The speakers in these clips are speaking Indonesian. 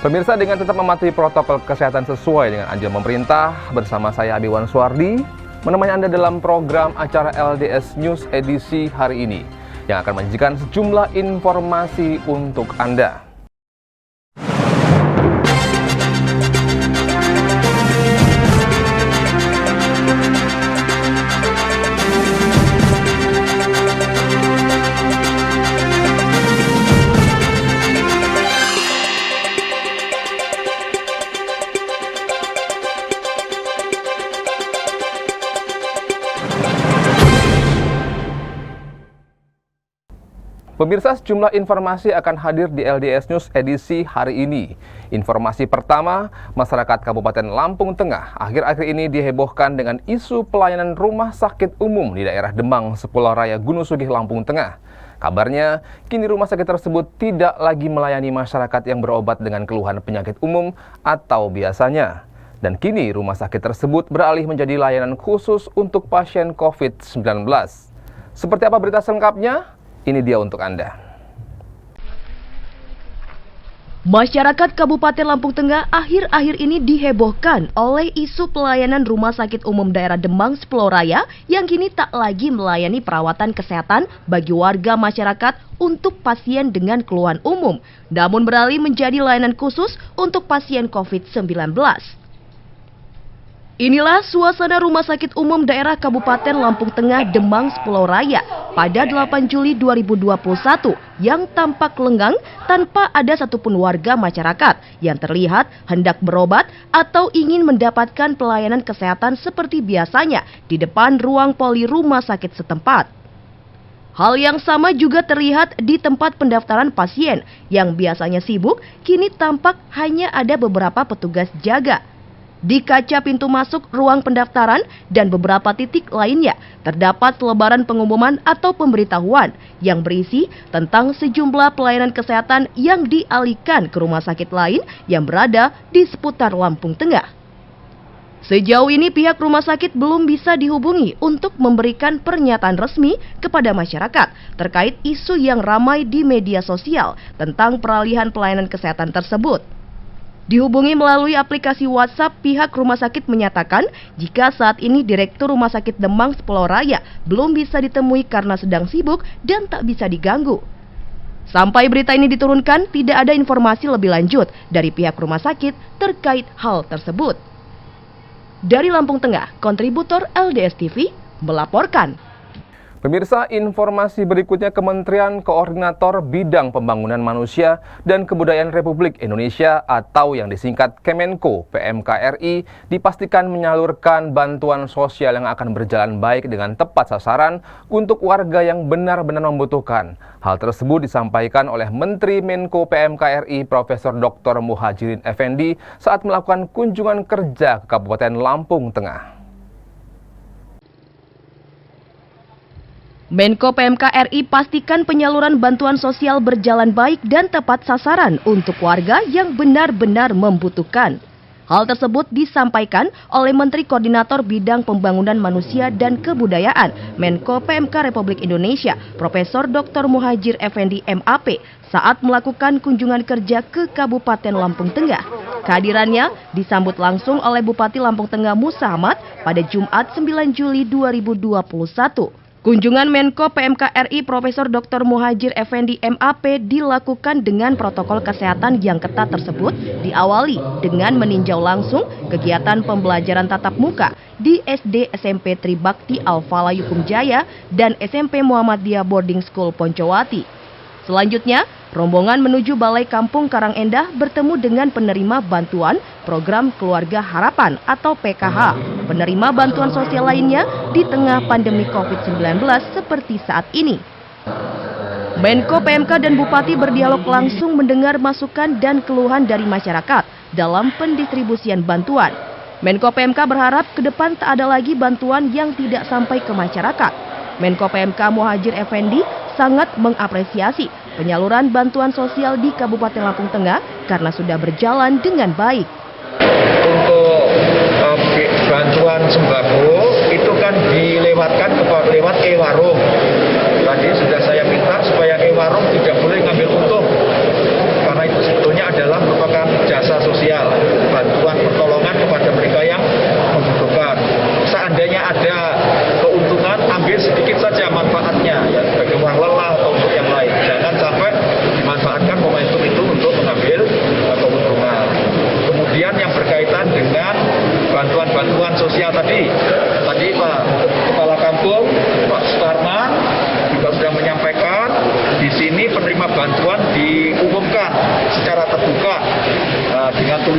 Pemirsa, dengan tetap mematuhi protokol kesehatan sesuai dengan anjuran pemerintah, bersama saya Abiwan Suwardi, menemani Anda dalam program acara LDS News edisi hari ini, yang akan menyajikan sejumlah informasi untuk Anda. Pemirsa, sejumlah informasi akan hadir di LDS News edisi hari ini. Informasi pertama, masyarakat Kabupaten Lampung Tengah akhir-akhir ini dihebohkan dengan isu pelayanan rumah sakit umum di daerah Demang, Sepulauaraya, Gunung Sugih, Lampung Tengah. Kabarnya, kini rumah sakit tersebut tidak lagi melayani masyarakat yang berobat dengan keluhan penyakit umum atau biasanya. Dan kini rumah sakit tersebut beralih menjadi layanan khusus untuk pasien COVID-19. Seperti apa berita selengkapnya? Ini dia untuk Anda. Masyarakat Kabupaten Lampung Tengah akhir-akhir ini dihebohkan oleh isu pelayanan Rumah Sakit Umum Daerah Demang, Sepulauaraya yang kini tak lagi melayani perawatan kesehatan bagi warga masyarakat untuk pasien dengan keluhan umum, namun beralih menjadi layanan khusus untuk pasien COVID-19. Inilah suasana Rumah Sakit Umum Daerah Kabupaten Lampung Tengah Demang, Sepulauaraya pada 8 Juli 2021 yang tampak lengang tanpa ada satupun warga masyarakat yang terlihat hendak berobat atau ingin mendapatkan pelayanan kesehatan seperti biasanya di depan ruang poli rumah sakit setempat. Hal yang sama juga terlihat di tempat pendaftaran pasien yang biasanya sibuk, kini tampak hanya ada beberapa petugas jaga. Di kaca pintu masuk ruang pendaftaran dan beberapa titik lainnya terdapat selebaran pengumuman atau pemberitahuan yang berisi tentang sejumlah pelayanan kesehatan yang dialihkan ke rumah sakit lain yang berada di seputar Lampung Tengah. Sejauh ini pihak rumah sakit belum bisa dihubungi untuk memberikan pernyataan resmi kepada masyarakat terkait isu yang ramai di media sosial tentang peralihan pelayanan kesehatan tersebut. Dihubungi melalui aplikasi WhatsApp, pihak rumah sakit menyatakan jika saat ini Direktur Rumah Sakit Demang, Sepulauaraya belum bisa ditemui karena sedang sibuk dan tak bisa diganggu. Sampai berita ini diturunkan, tidak ada informasi lebih lanjut dari pihak rumah sakit terkait hal tersebut. Dari Lampung Tengah, kontributor LDS TV melaporkan. Pemirsa, informasi berikutnya, Kementerian Koordinator Bidang Pembangunan Manusia dan Kebudayaan Republik Indonesia atau yang disingkat Kemenko PMK RI dipastikan menyalurkan bantuan sosial yang akan berjalan baik dengan tepat sasaran untuk warga yang benar-benar membutuhkan. Hal tersebut disampaikan oleh Menteri Menko PMK RI Profesor Dr. Muhajirin Effendi saat melakukan kunjungan kerja ke Kabupaten Lampung Tengah. Menko PMK RI pastikan penyaluran bantuan sosial berjalan baik dan tepat sasaran untuk warga yang benar-benar membutuhkan. Hal tersebut disampaikan oleh Menteri Koordinator Bidang Pembangunan Manusia dan Kebudayaan Menko PMK Republik Indonesia Profesor Dr. Muhajir Effendi MAP saat melakukan kunjungan kerja ke Kabupaten Lampung Tengah. Kehadirannya disambut langsung oleh Bupati Lampung Tengah Musa Ahmad pada Jumat 9 Juli 2021. Kunjungan Menko PMK RI Profesor Dr. Muhajir Effendi MAP dilakukan dengan protokol kesehatan yang ketat tersebut diawali dengan meninjau langsung kegiatan pembelajaran tatap muka di SD SMP Tribakti Al-Falah Yukum Jaya dan SMP Muhammadiyah Boarding School Poncowati. Selanjutnya, rombongan menuju Balai Kampung Karangendah bertemu dengan penerima bantuan Program Keluarga Harapan atau PKH, penerima bantuan sosial lainnya di tengah pandemi COVID-19 seperti saat ini. Menko PMK dan Bupati berdialog langsung mendengar masukan dan keluhan dari masyarakat dalam pendistribusian bantuan. Menko PMK berharap ke depan tak ada lagi bantuan yang tidak sampai ke masyarakat. Menko PMK Muhajir Effendi sangat mengapresiasi penyaluran bantuan sosial di Kabupaten Lampung Tengah karena sudah berjalan dengan baik. Untuk bantuan sembako itu kan dilewatkan lewat e-warung. Tadi sudah saya minta supaya e-warung tidak boleh ngambil untung karena itu sebetulnya adalah merupakan jasa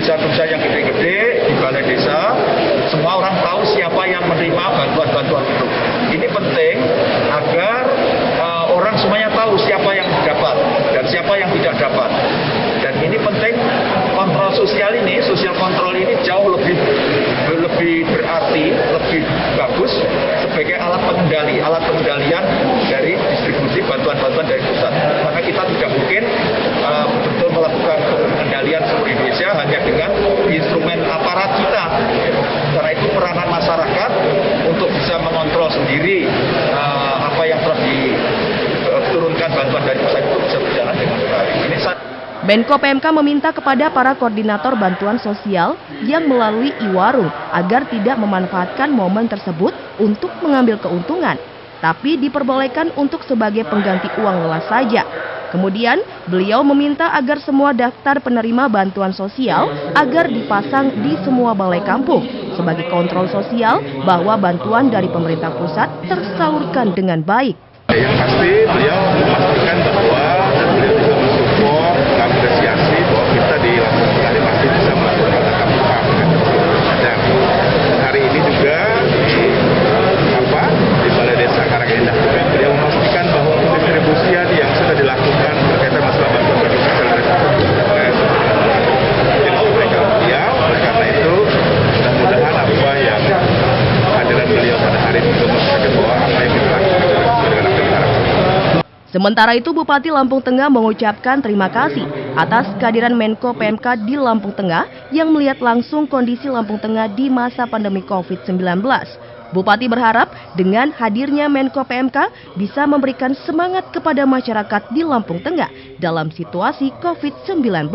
tulisan-tulisan yang gede-gede di balai desa, semua orang tahu siapa yang menerima bantuan-bantuan itu. Ini penting agar orang semuanya tahu siapa yang dapat dan siapa yang tidak dapat. Dan ini penting, kontrol sosial ini, sosial kontrol ini jauh lebih berarti, lebih bagus sebagai alat pengendalian dari distribusi bantuan-bantuan dari pusat. Karena kita tidak mungkin betul-betul melakukan pengendalian seluruh Indonesia hanya dengan instrumen aparat kita. Karena itu peranan masyarakat untuk bisa mengontrol sendiri apa yang telah diturunkan bantuan dari pusat itu bisa berjalan dengan baik. Ini Menko PMK meminta kepada para koordinator bantuan sosial yang melalui e-warung agar tidak memanfaatkan momen tersebut untuk mengambil keuntungan, tapi diperbolehkan untuk sebagai pengganti uang lelah saja. Kemudian, beliau meminta agar semua daftar penerima bantuan sosial agar dipasang di semua balai kampung sebagai kontrol sosial bahwa bantuan dari pemerintah pusat tersalurkan dengan baik. Yang pasti beliau memastikan bahwa beliau juga mensupport, mengapresiasi bahwa kita di Lampung Tengah ini masih bisa melakukan langkah-langkah. Dan hari ini juga di Balai Desa Karangindah juga beliau memastikan bahwa pendistribusian yang sudah dilakukan berkaitan masalah bantuan sosial dari jadi sampaikan beliau. Oleh karena itu mudah-mudahan apa yang hadiran beliau pada hari ini juga memastikan bahwa apa yang kita lakukan sesuai dengan apa yang kita lakukan. Sementara itu, Bupati Lampung Tengah mengucapkan terima kasih atas kehadiran Menko PMK di Lampung Tengah yang melihat langsung kondisi Lampung Tengah di masa pandemi COVID-19. Bupati berharap dengan hadirnya Menko PMK bisa memberikan semangat kepada masyarakat di Lampung Tengah dalam situasi COVID-19.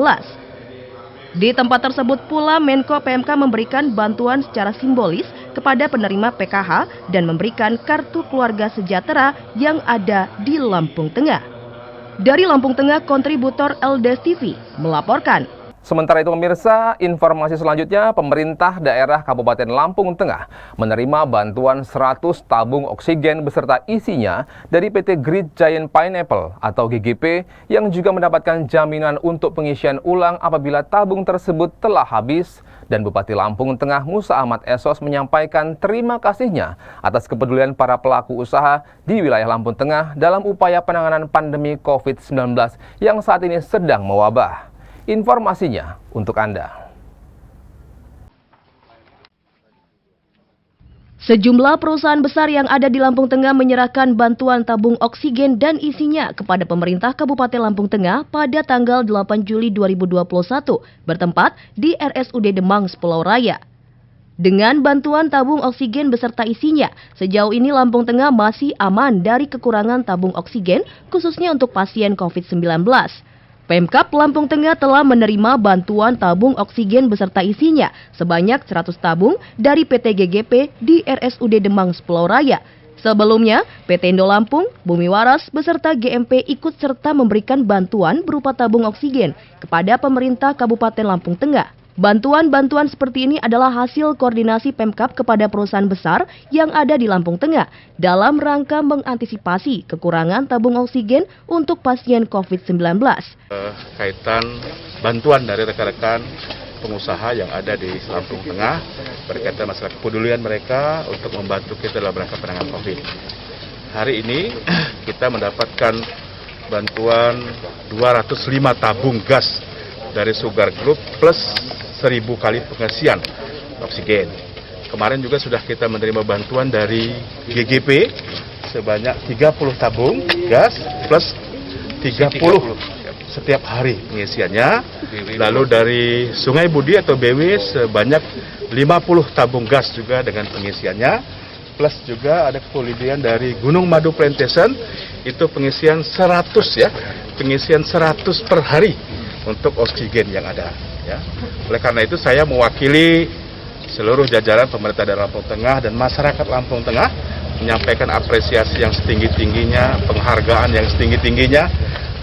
Di tempat tersebut pula Menko PMK memberikan bantuan secara simbolis kepada penerima PKH dan memberikan kartu keluarga sejahtera yang ada di Lampung Tengah. Dari Lampung Tengah, kontributor LDS TV melaporkan. Sementara itu pemirsa, informasi selanjutnya, pemerintah daerah Kabupaten Lampung Tengah menerima bantuan 100 tabung oksigen beserta isinya dari PT Great Giant Pineapple atau GGP yang juga mendapatkan jaminan untuk pengisian ulang apabila tabung tersebut telah habis. Dan Bupati Lampung Tengah Musa Ahmad Esos menyampaikan terima kasihnya atas kepedulian para pelaku usaha di wilayah Lampung Tengah dalam upaya penanganan pandemi COVID-19 yang saat ini sedang mewabah. Informasinya untuk Anda. Sejumlah perusahaan besar yang ada di Lampung Tengah menyerahkan bantuan tabung oksigen dan isinya kepada pemerintah Kabupaten Lampung Tengah pada tanggal 8 Juli 2021 bertempat di RSUD Demang, Pulau Raya. Dengan bantuan tabung oksigen beserta isinya, sejauh ini Lampung Tengah masih aman dari kekurangan tabung oksigen khususnya untuk pasien COVID-19. Pemkab Lampung Tengah telah menerima bantuan tabung oksigen beserta isinya sebanyak 100 tabung dari PT GGP di RSUD Demang, Pulau Raya. Sebelumnya, PT Indo Lampung, Bumi Waras beserta GMP ikut serta memberikan bantuan berupa tabung oksigen kepada pemerintah Kabupaten Lampung Tengah. Bantuan-bantuan seperti ini adalah hasil koordinasi Pemkab kepada perusahaan besar yang ada di Lampung Tengah dalam rangka mengantisipasi kekurangan tabung oksigen untuk pasien COVID-19. Kaitan bantuan dari rekan-rekan pengusaha yang ada di Lampung Tengah berkaitan masalah kepedulian mereka untuk membantu kita dalam rangka penanganan COVID. Hari ini kita mendapatkan bantuan 205 tabung gas dari Sugar Group plus 1000 kali pengisian oksigen. Kemarin juga sudah kita menerima bantuan dari GGP sebanyak 30 tabung gas plus 30 setiap hari pengisiannya. Lalu dari Sungai Budi atau BW sebanyak 50 tabung gas juga dengan pengisiannya. Plus juga ada kepolisian dari Gunung Madu Plantation itu pengisian 100 ya, pengisian 100 per hari untuk oksigen yang ada. Ya. Oleh karena itu saya mewakili seluruh jajaran pemerintah daerah Lampung Tengah dan masyarakat Lampung Tengah menyampaikan apresiasi yang setinggi-tingginya, penghargaan yang setinggi-tingginya,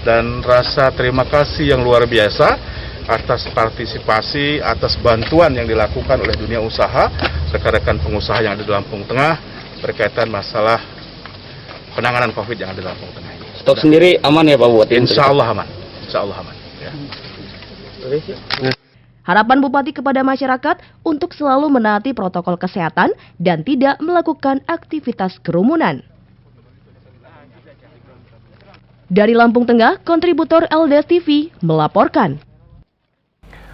dan rasa terima kasih yang luar biasa atas partisipasi, atas bantuan yang dilakukan oleh dunia usaha, rekan-rekan pengusaha yang ada di Lampung Tengah berkaitan masalah penanganan COVID yang ada di Lampung Tengah. Stok sendiri aman ya Pak Bupati? Insya Allah aman, insya Allah aman. Ya. Harapan Bupati kepada masyarakat untuk selalu menaati protokol kesehatan dan tidak melakukan aktivitas kerumunan. Dari Lampung Tengah, kontributor LDS TV melaporkan.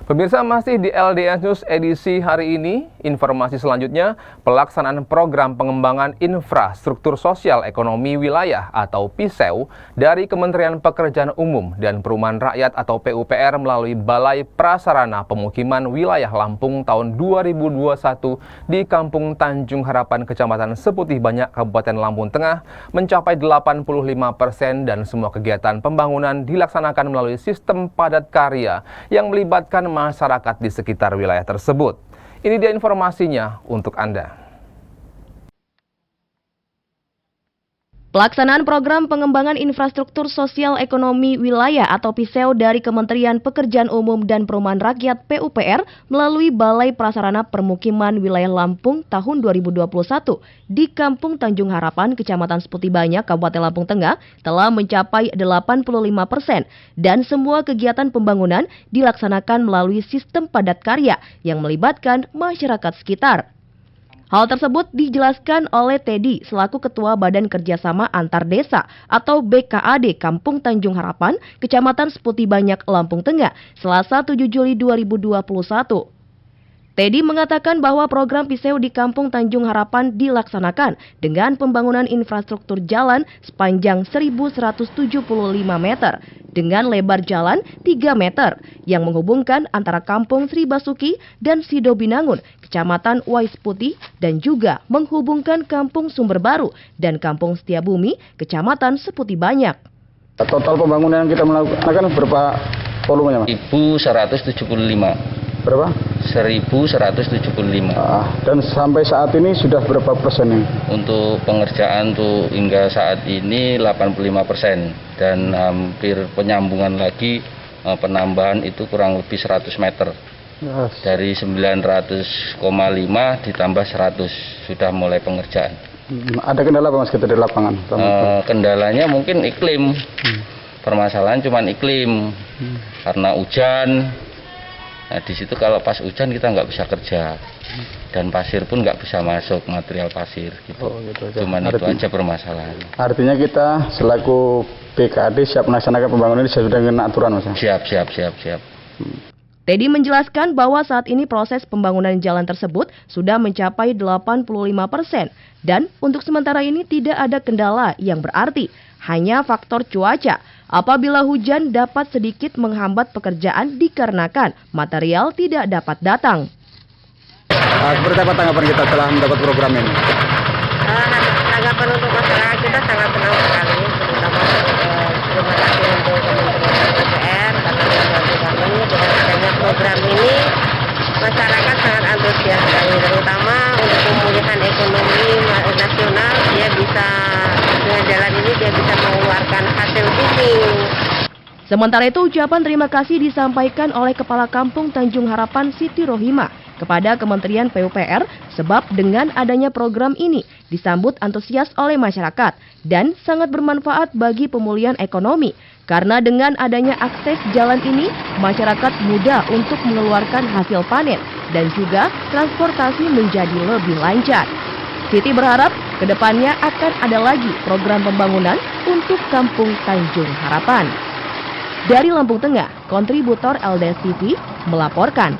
Pemirsa, masih di LDS News edisi hari ini, informasi selanjutnya, pelaksanaan program pengembangan infrastruktur sosial ekonomi wilayah atau PISEU dari Kementerian Pekerjaan Umum dan Perumahan Rakyat atau PUPR melalui Balai Prasarana Pemukiman Wilayah Lampung tahun 2021 di Kampung Tanjung Harapan, Kecamatan Seputih Banyak, Kabupaten Lampung Tengah mencapai 85% dan semua kegiatan pembangunan dilaksanakan melalui sistem padat karya yang melibatkan masyarakat di sekitar wilayah tersebut. Ini dia informasinya untuk Anda. Pelaksanaan program pengembangan infrastruktur sosial ekonomi wilayah atau PISEU dari Kementerian Pekerjaan Umum dan Perumahan Rakyat PUPR melalui Balai Prasarana Permukiman Wilayah Lampung tahun 2021 di Kampung Tanjung Harapan, Kecamatan Seputih Banyak, Kabupaten Lampung Tengah telah mencapai 85% dan semua kegiatan pembangunan dilaksanakan melalui sistem padat karya yang melibatkan masyarakat sekitar. Hal tersebut dijelaskan oleh Teddy selaku Ketua Badan Kerjasama Antar Desa atau BKAD Kampung Tanjung Harapan, Kecamatan Seputih Banyak, Lampung Tengah, Selasa 7 Juli 2021. Teddy mengatakan bahwa program PISEU di Kampung Tanjung Harapan dilaksanakan dengan pembangunan infrastruktur jalan sepanjang 1.175 meter dengan lebar jalan 3 meter yang menghubungkan antara Kampung Sri Basuki dan Sido Binangun, Kecamatan Wais Putih, dan juga menghubungkan Kampung Sumber Baru dan Kampung Setiabumi, Kecamatan Seputih Banyak. Total pembangunan yang kita melakukan berapa volumenya, Mas? 1.175. Berapa? 1.175. Dan sampai saat ini sudah berapa persen? Untuk pengerjaan tuh hingga saat ini 85% dan hampir penyambungan lagi penambahan itu kurang lebih 100 meter. Yes. Dari 900,5 ditambah 100 sudah mulai pengerjaan. Ada kendala apa, Mas, kita di lapangan? Kendalanya mungkin iklim. Permasalahan cuma iklim. Karena hujan. Nah, di situ kalau pas hujan kita nggak bisa kerja dan pasir pun nggak bisa masuk, material pasir gitu. Cuman itu aja permasalahan. Artinya kita selaku BKAD siap melaksanakan pembangunan ini sesuai dengan aturan, Mas? Siap. Teddy menjelaskan bahwa saat ini proses pembangunan jalan tersebut sudah mencapai 85% dan untuk sementara ini tidak ada kendala yang berarti, hanya faktor cuaca. Apabila hujan dapat sedikit menghambat pekerjaan dikarenakan material tidak dapat datang. Seperti apa tanggapan kita setelah mendapat program ini? Tanggapan untuk masyarakat kita sangat senang sekali, terutama terima kasih untuk Kementerian PUPR karena membantu kami dengan adanya program ini. Masyarakat sangat antusias sekali, terutama untuk pemulihan ekonomi nasional. Dia bisa dengan jalan ini dia bisa mengeluarkan hasil bumi. Sementara itu, ucapan terima kasih disampaikan oleh Kepala Kampung Tanjung Harapan Siti Rohima kepada Kementerian PUPR sebab dengan adanya program ini disambut antusias oleh masyarakat dan sangat bermanfaat bagi pemulihan ekonomi. Karena dengan adanya akses jalan ini, masyarakat mudah untuk mengeluarkan hasil panen dan juga transportasi menjadi lebih lancar. Siti berharap kedepannya akan ada lagi program pembangunan untuk Kampung Tanjung Harapan. Dari Lampung Tengah, kontributor LDS TV melaporkan.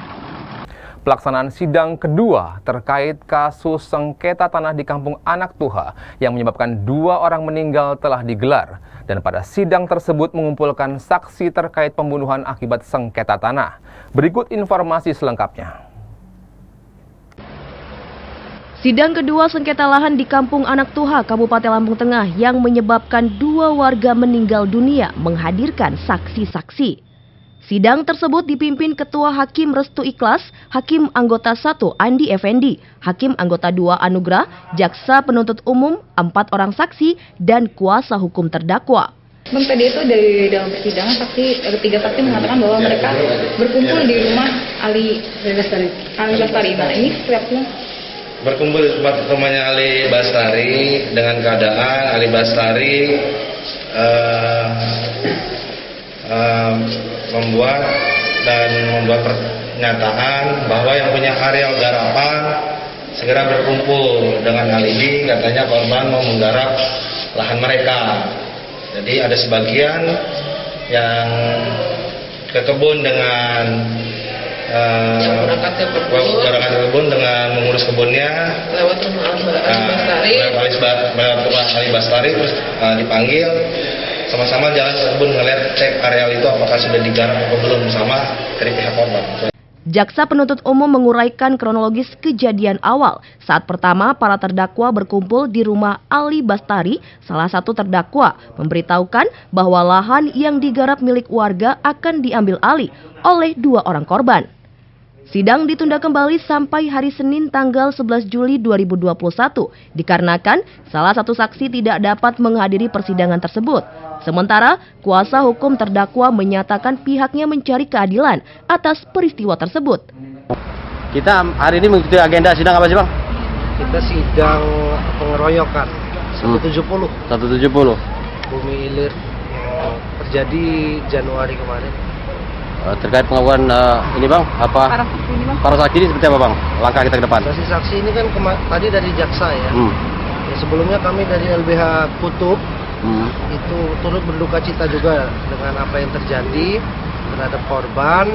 Pelaksanaan sidang kedua terkait kasus sengketa tanah di Kampung Anak Tuha yang menyebabkan 2 orang meninggal telah digelar. Dan pada sidang tersebut mengumpulkan saksi terkait pembunuhan akibat sengketa tanah. Berikut informasi selengkapnya. Sidang kedua sengketa lahan di Kampung Anak Tuha, Kabupaten Lampung Tengah yang menyebabkan 2 warga meninggal dunia menghadirkan saksi-saksi. Sidang tersebut dipimpin Ketua Hakim Restu Ikhlas, Hakim Anggota 1 Andi Effendi, Hakim Anggota 2 Anugrah, Jaksa Penuntut Umum, 4 orang saksi, dan kuasa hukum terdakwa. Bang, tadi itu dari dalam persidangan ketiga saksi mengatakan bahwa mereka berkumpul di rumah Ali Bastari. Nah, ini siapnya? Berkumpul di tempat rumahnya Ali Bastari dengan keadaan Ali Bastari membuat kenyataan bahwa yang punya areal garapan segera berkumpul dengan alibi katanya korban mau menggarap lahan mereka. Jadi ada sebagian yang ke kebun dengan berangkat ke kebun dengan mengurus kebunnya lewat rumah Ali Bastari terus dipanggil sama-sama jalan ke kebun ngeliat cek areal itu apakah sudah digarap atau belum sama dari pihak korban. Jaksa penuntut umum menguraikan kronologis kejadian awal saat pertama para terdakwa berkumpul di rumah Ali Bastari. Salah satu terdakwa memberitahukan bahwa lahan yang digarap milik warga akan diambil alih oleh 2 orang korban. Sidang ditunda kembali sampai hari Senin tanggal 11 Juli 2021 dikarenakan salah satu saksi tidak dapat menghadiri persidangan tersebut. Sementara kuasa hukum terdakwa menyatakan pihaknya mencari keadilan atas peristiwa tersebut. Kita hari ini mengikuti agenda sidang apa sih, Bang? Kita sidang pengeroyokan 170 Bumi Ilir yang terjadi Januari kemarin. Terkait pengakuan ini, Bang, apa para saksi ini seperti apa, Bang? Langkah kita ke depan. Saksi ini kan tadi dari jaksa ya. Ya, sebelumnya kami dari LBH Kutub itu turut berduka cita juga dengan apa yang terjadi terhadap korban,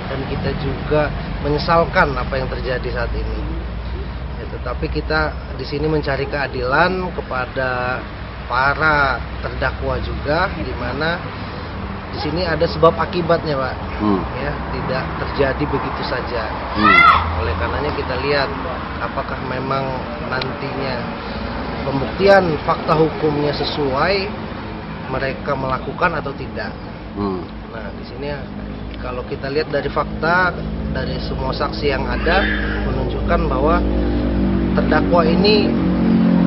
dan kita juga menyesalkan apa yang terjadi saat ini. Ya, tetapi kita di sini mencari keadilan kepada para terdakwa juga, di mana di sini ada sebab akibatnya, Pak. Ya, tidak terjadi begitu saja. Oleh karenanya kita lihat apakah memang nantinya pembuktian fakta hukumnya sesuai mereka melakukan atau tidak. Nah, di sini kalau kita lihat dari fakta dari semua saksi yang ada menunjukkan bahwa terdakwa ini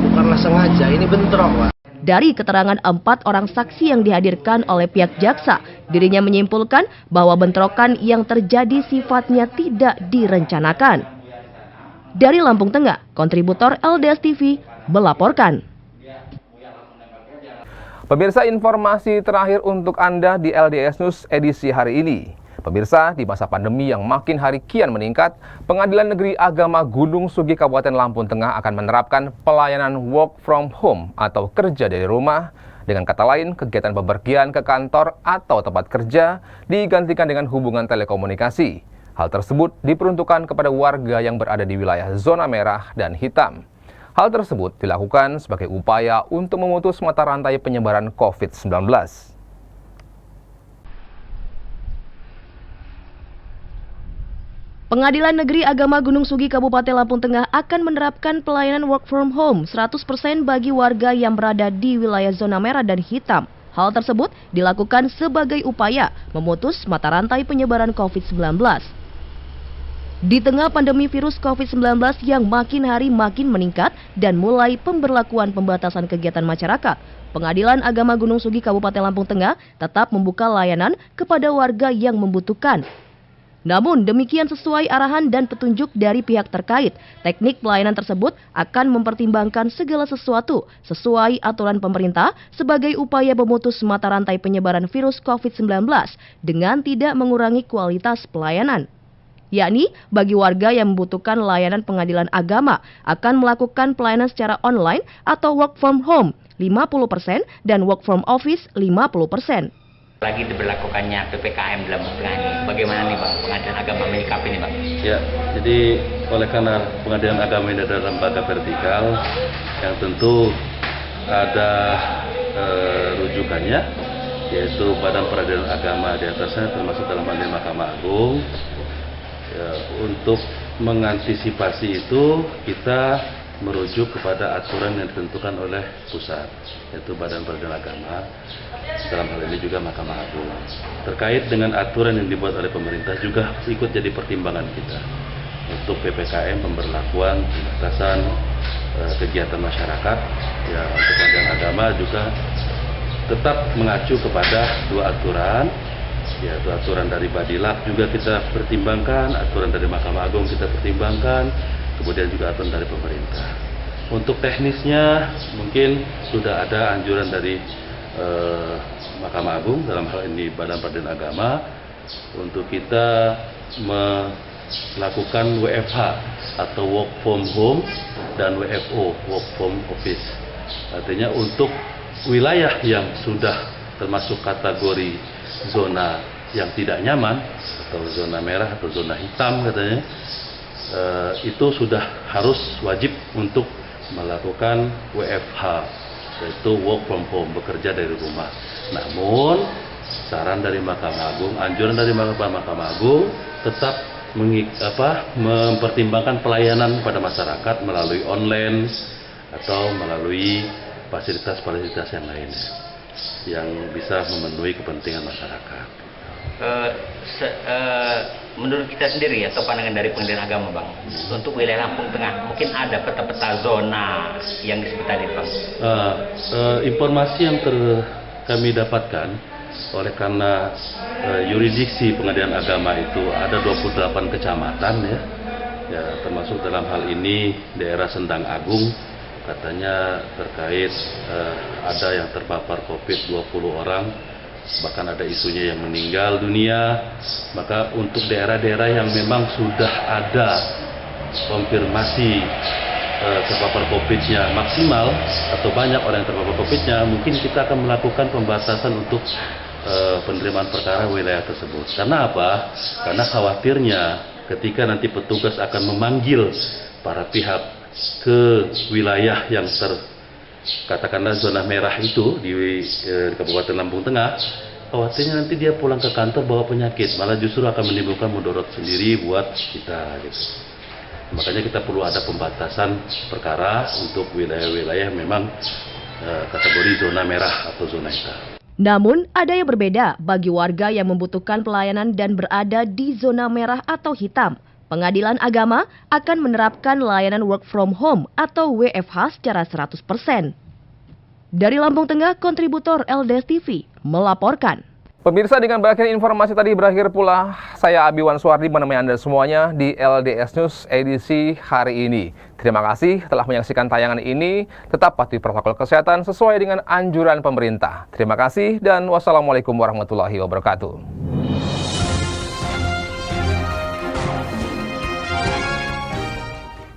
bukanlah sengaja, ini bentrok, Pak. Dari keterangan 4 orang saksi yang dihadirkan oleh pihak jaksa, dirinya menyimpulkan bahwa bentrokan yang terjadi sifatnya tidak direncanakan. Dari Lampung Tengah, kontributor LDS TV melaporkan. Pemirsa, informasi terakhir untuk Anda di LDS News edisi hari ini. Pemirsa, di masa pandemi yang makin hari kian meningkat, Pengadilan Negeri Agama Gunung Sugi Kabupaten Lampung Tengah akan menerapkan pelayanan work from home atau kerja dari rumah. Dengan kata lain, kegiatan bepergian ke kantor atau tempat kerja digantikan dengan hubungan telekomunikasi. Hal tersebut diperuntukkan kepada warga yang berada di wilayah zona merah dan hitam. Hal tersebut dilakukan sebagai upaya untuk memutus mata rantai penyebaran COVID-19. Pengadilan Negeri Agama Gunung Sugi Kabupaten Lampung Tengah akan menerapkan pelayanan work from home 100% bagi warga yang berada di wilayah zona merah dan hitam. Hal tersebut dilakukan sebagai upaya memutus mata rantai penyebaran COVID-19. Di tengah pandemi virus COVID-19 yang makin hari makin meningkat dan mulai pemberlakuan pembatasan kegiatan masyarakat, Pengadilan Agama Gunung Sugi Kabupaten Lampung Tengah tetap membuka layanan kepada warga yang membutuhkan. Namun demikian sesuai arahan dan petunjuk dari pihak terkait, teknik pelayanan tersebut akan mempertimbangkan segala sesuatu sesuai aturan pemerintah sebagai upaya memutus mata rantai penyebaran virus COVID-19 dengan tidak mengurangi kualitas pelayanan. Yakni bagi warga yang membutuhkan layanan pengadilan agama akan melakukan pelayanan secara online atau work from home 50% dan work from office 50%. Lagi diberlakukannya PPKM dalam Tengah ini, bagaimana nih Bang Pengadilan Agama menyikapi ini Bang? Ya, jadi oleh karena Pengadilan Agama ini adalah lembaga vertikal yang tentu ada rujukannya, yaitu Badan Peradilan Agama di atasnya, termasuk dalam hal ini Mahkamah Agung. Ya, untuk mengantisipasi itu kita merujuk kepada aturan yang ditentukan oleh pusat, yaitu Badan Peradilan Agama, dalam hal ini juga Mahkamah Agung. Terkait dengan aturan yang dibuat oleh pemerintah juga ikut jadi pertimbangan kita untuk PPKM, pemberlakuan pembatasan kegiatan masyarakat. Ya, untuk Pengadilan Agama juga tetap mengacu kepada 2 aturan, yaitu aturan dari Badilak juga kita pertimbangkan, aturan dari Mahkamah Agung kita pertimbangkan, kemudian juga aturan dari pemerintah. Untuk teknisnya mungkin sudah ada anjuran dari Mahkamah Agung, dalam hal ini Badan Peradilan Agama, untuk kita lakukan WFH atau work from home dan WFO, work from office. Artinya untuk wilayah yang sudah termasuk kategori zona yang tidak nyaman atau zona merah atau zona hitam katanya, itu sudah harus wajib untuk melakukan WFH, yaitu work from home, bekerja dari rumah. Namun saran dari Mahkamah Agung, anjuran dari Mahkamah Agung tetap mempertimbangkan pelayanan pada masyarakat melalui online atau melalui fasilitas-fasilitas yang lainnya yang bisa memenuhi kepentingan masyarakat. Menurut kita sendiri atau pandangan dari Pengadilan Agama Bang, untuk wilayah Lampung Tengah mungkin ada peta-peta zona yang disebut tadi Bang? Informasi yang kami dapatkan oleh karena yurisdiksi Pengadilan Agama itu ada 28 kecamatan ya, termasuk dalam hal ini daerah Sendang Agung, katanya terkait ada yang terpapar COVID 20 orang, bahkan ada isunya yang meninggal dunia. Maka untuk daerah-daerah yang memang sudah ada konfirmasi terpapar COVID-nya maksimal atau banyak orang yang terpapar COVID-nya, mungkin kita akan melakukan pembatasan untuk penerimaan perkara wilayah tersebut. Karena apa? Karena khawatirnya ketika nanti petugas akan memanggil para pihak ke wilayah yang katakanlah zona merah itu di Kabupaten Lampung Tengah, khawatirnya nanti dia pulang ke kantor bawa penyakit, malah justru akan menimbulkan mudarat sendiri buat kita gitu. Makanya kita perlu ada pembatasan perkara untuk wilayah-wilayah yang memang kategori zona merah atau zona hitam. Namun, ada yang berbeda bagi warga yang membutuhkan pelayanan dan berada di zona merah atau hitam. Pengadilan Agama akan menerapkan layanan work from home atau WFH secara 100%. Dari Lampung Tengah, kontributor LDS TV melaporkan. Pemirsa, dengan banyaknya informasi tadi berakhir pula saya Abi Wanswardi menemani Anda semuanya di LDS News edisi hari ini. Terima kasih telah menyaksikan tayangan ini. Tetap patuhi protokol kesehatan sesuai dengan anjuran pemerintah. Terima kasih dan wassalamualaikum warahmatullahi wabarakatuh.